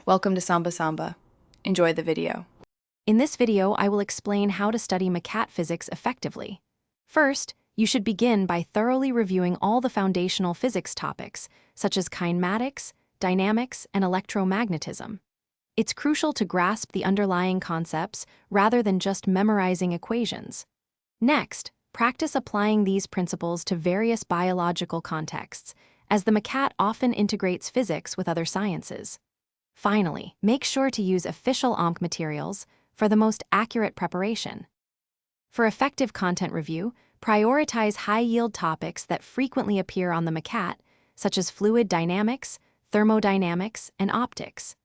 Welcome to Samba Samba. Enjoy the video. In this video, I will explain how to study MCAT physics effectively. First, you should begin by thoroughly reviewing all the foundational physics topics, such as kinematics, dynamics, and electromagnetism. It's crucial to grasp the underlying concepts rather than just memorizing equations. Next, practice applying these principles to various biological contexts, as the MCAT often integrates physics with other sciences. Finally, make sure to use official OMC materials for the most accurate preparation. For effective content review, prioritize high-yield topics that frequently appear on the MCAT, such as fluid dynamics, thermodynamics, and optics.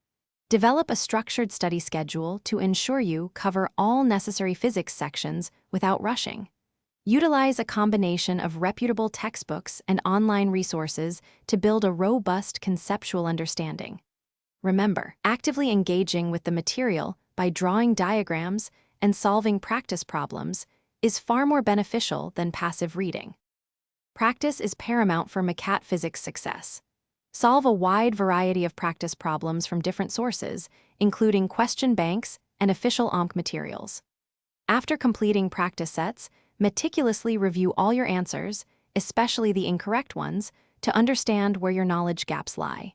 Develop a structured study schedule to ensure you cover all necessary physics sections without rushing. Utilize a combination of reputable textbooks and online resources to build a robust conceptual understanding. Remember, actively engaging with the material by drawing diagrams and solving practice problems is far more beneficial than passive reading. Practice is paramount for MCAT physics success. Solve a wide variety of practice problems from different sources, including question banks and official OMC materials. After completing practice sets, meticulously review all your answers, especially the incorrect ones, to understand where your knowledge gaps lie.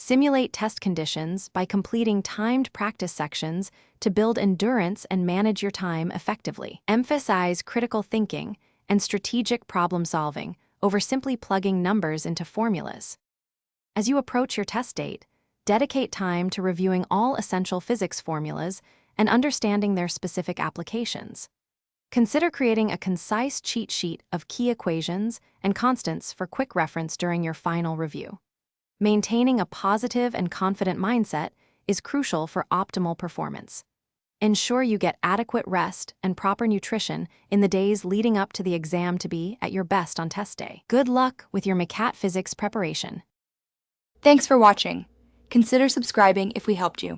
Simulate test conditions by completing timed practice sections to build endurance and manage your time effectively. Emphasize critical thinking and strategic problem solving over simply plugging numbers into formulas. As you approach your test date, dedicate time to reviewing all essential physics formulas and understanding their specific applications. Consider creating a concise cheat sheet of key equations and constants for quick reference during your final review. Maintaining a positive and confident mindset is crucial for optimal performance. Ensure you get adequate rest and proper nutrition in the days leading up to the exam to be at your best on test day. Good luck with your MCAT physics preparation. Thanks for watching. Consider subscribing if we helped you.